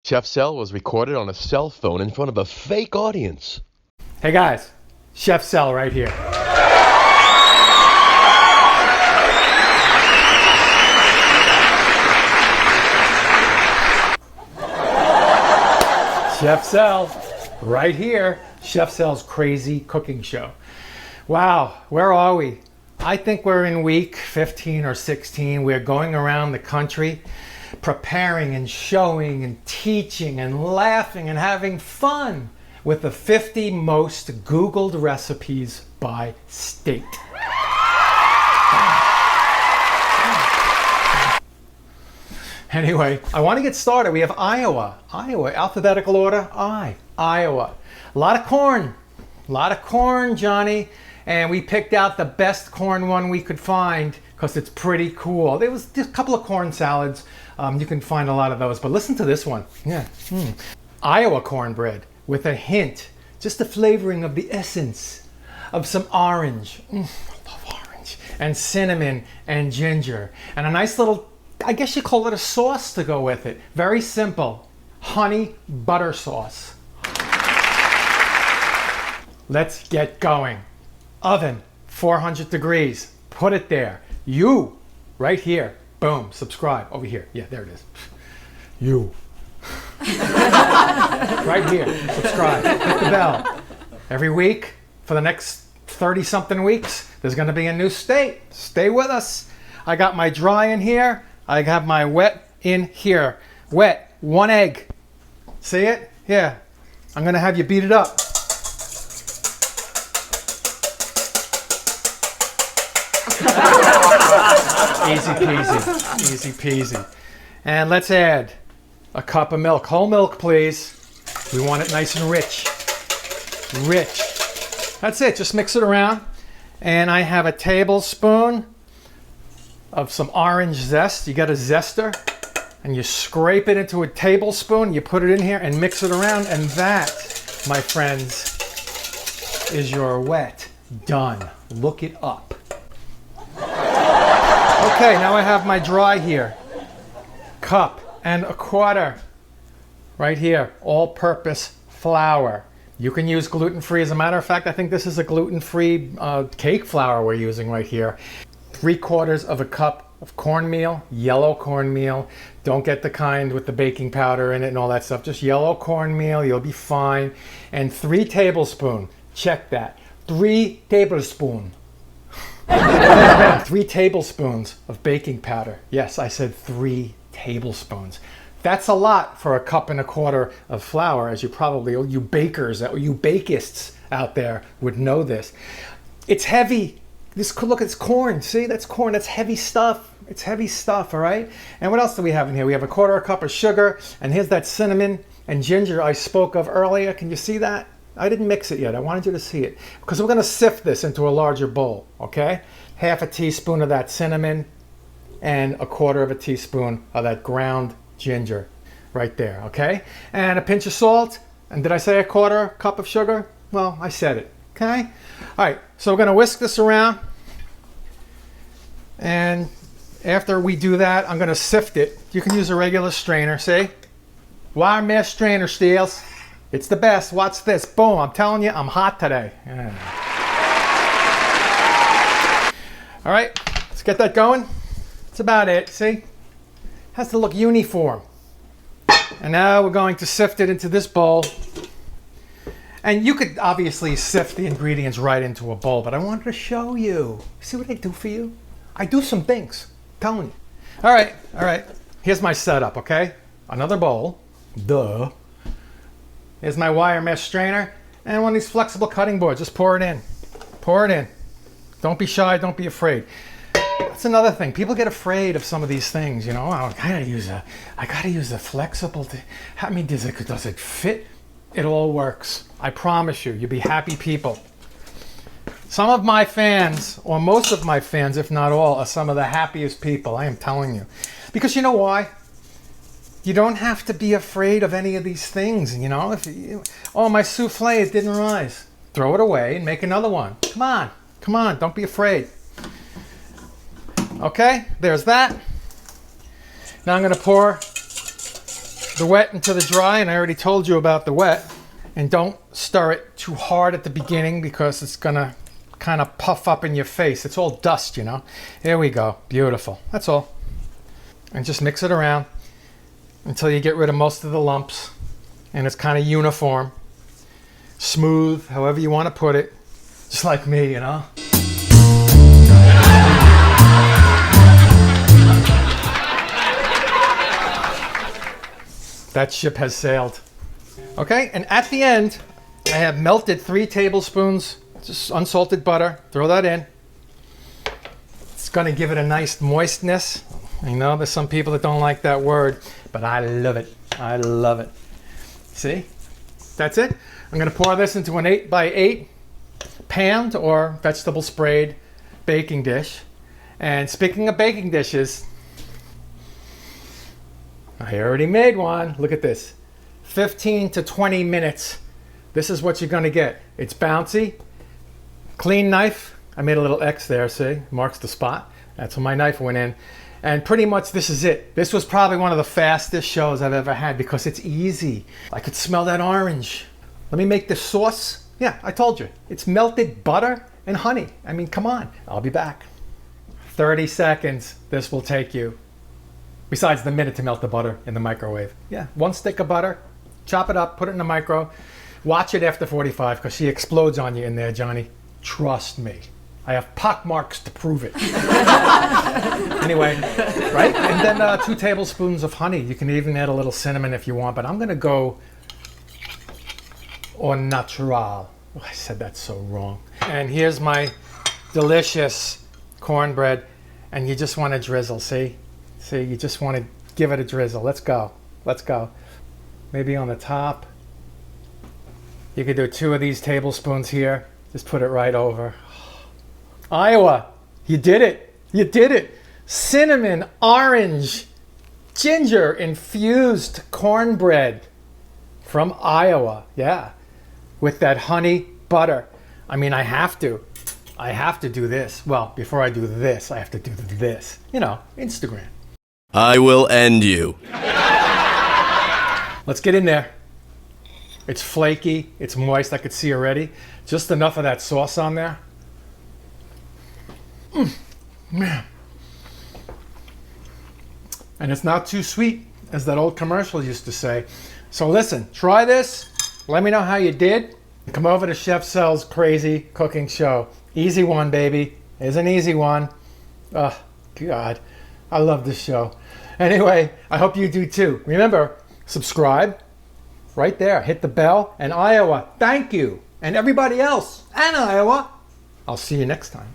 Chef Cell was recorded on a cell phone in front of a fake audience. Hey guys, Chef Cell right here. Chef Cell, right here. Chef Cell's crazy cooking show. Wow, where are we? I think we're in week 15 or 16. We're going around the country preparing and showing and teaching and laughing and having fun with the 50 most Googled recipes by state. Anyway, I want to get started. We have Iowa, alphabetical order, Iowa. A lot of corn, Johnny. And we picked out the best corn one we could find because it's pretty cool. There was just a couple of corn salads. You can find a lot of those, but listen to this one. Yeah. Iowa cornbread with a hint, just the flavoring of the essence of some orange. I love orange. And cinnamon and ginger. And a nice little, I guess you call it a sauce to go with it. Very simple. Honey butter sauce. Let's get going. Oven, 400 degrees. Put it there. You, right here. Boom, subscribe. Over here. Yeah, there it is. You. Right here, subscribe. Hit the bell. Every week, for the next 30-something weeks, there's going to be a new state. Stay with us. I got my dry in here. I have my wet in here. Wet, 1 egg. See it? Yeah. I'm going to have you beat it up. Easy peasy, easy peasy. And let's add a cup of milk. Whole milk, please. We want it nice and rich. Rich. That's it, just mix it around. And I have a tablespoon of some orange zest. You got a zester, and you scrape it into a tablespoon. You put it in here and mix it around. And that, my friends, is your wet done. Look it up. Okay, now I have my dry here. Cup and a quarter. Right here, all-purpose flour. You can use gluten-free. As a matter of fact, I think this is a gluten-free cake flour we're using right here. 3/4 of a cup of cornmeal, yellow cornmeal. Don't get the kind with the baking powder in it and all that stuff. Just yellow cornmeal, you'll be fine. And 3 tablespoons. Check that. 3 tablespoons. 3 tablespoons of baking powder. Yes, I said 3 tablespoons. That's a lot for a 1.25 cups of flour, as you probably, you bakers, you bakists out there would know this. It's heavy. Look, it's corn. See, that's corn. That's heavy stuff. It's heavy stuff, all right? And what else do we have in here? We have a 1/4 cup of sugar, and here's that cinnamon and ginger I spoke of earlier. Can you see that? I didn't mix it yet. I wanted you to see it because we're going to sift this into a larger bowl, okay? 1/2 teaspoon of that cinnamon and 1/4 teaspoon of that ground ginger right there, okay? And a pinch of salt. And did I say 1/4 cup of sugar? Well, I said it, okay? All right, so we're going to whisk this around. And after we do that, I'm going to sift it. You can use a regular strainer, see? Wire mesh strainer, Steels. It's the best. Watch this. Boom. I'm telling you, I'm hot today. Yeah. All right, let's get that going. That's about it. See? Has to look uniform. And now we're going to sift it into this bowl. And you could obviously sift the ingredients right into a bowl, but I wanted to show you. See what I do for you? I do some things. I'm telling you. All right. Here's my setup, okay? Another bowl. Duh. Here's my wire mesh strainer and one of these flexible cutting boards. Just pour it in. Pour it in. Don't be shy. Don't be afraid. That's another thing. People get afraid of some of these things. You know, I gotta use a flexible. I mean, does it fit? It all works. I promise you. You'll be happy people. Some of my fans, or most of my fans, if not all, are some of the happiest people. I am telling you, because you know why? You don't have to be afraid of any of these things, you know. Oh, my souffle, it didn't rise. Throw it away and make another one. Come on, don't be afraid. Okay, there's that. Now I'm going to pour the wet into the dry, and I already told you about the wet. And don't stir it too hard at the beginning because it's gonna kind of puff up in your face. It's all dust, you know. There we go. Beautiful. That's all. And just mix it around until you get rid of most of the lumps. And it's kind of uniform. Smooth, however you want to put it. Just like me, you know. That ship has sailed. Okay, and at the end, I have melted 3 tablespoons, just unsalted butter. Throw that in. It's gonna give it a nice moistness. I know there's some people that don't like that word, but I love it. I love it. See? That's it. I'm gonna pour this into an 8x8 panned or vegetable sprayed baking dish. And speaking of baking dishes, I already made one. Look at this. 15 to 20 minutes. This is what you're gonna get. It's bouncy, clean knife. I made a little X there, see? Marks the spot. That's where my knife went in. And pretty much this is it. This was probably one of the fastest shows I've ever had because it's easy. I could smell that orange. Let me make the sauce. Yeah, I told you. It's melted butter and honey. I mean, come on. I'll be back. 30 seconds this will take you. Besides the minute to melt the butter in the microwave. Yeah, 1 stick of butter. Chop it up, put it in the micro. Watch it after 45 because she explodes on you in there, Johnny. Trust me. I have pock marks to prove it. Anyway, right? And then 2 tablespoons of honey. You can even add a little cinnamon if you want, but I'm going to go au natural. Oh, I said that so wrong. And here's my delicious cornbread. And you just want to drizzle, see? See, you just want to give it a drizzle. Let's go. Let's go. Maybe on the top. You could do 2 of these tablespoons here. Just put it right over. Iowa, you did it. You did it. Cinnamon, orange, ginger infused cornbread from Iowa. Yeah. With that honey butter. I mean, I have to do this. Well, before I do this, I have to do this. You know, Instagram. I will end you. Let's get in there. It's flaky, it's moist, I could see already. Just enough of that sauce on there. Man. And it's not too sweet, as that old commercial used to say. So listen, try this. Let me know how you did. Come over to Chef Sel's Crazy Cooking Show. Easy one, baby. It's an easy one. Oh, God. I love this show. Anyway, I hope you do too. Remember, subscribe right there. Hit the bell. And Iowa, thank you. And everybody else, and Iowa, I'll see you next time.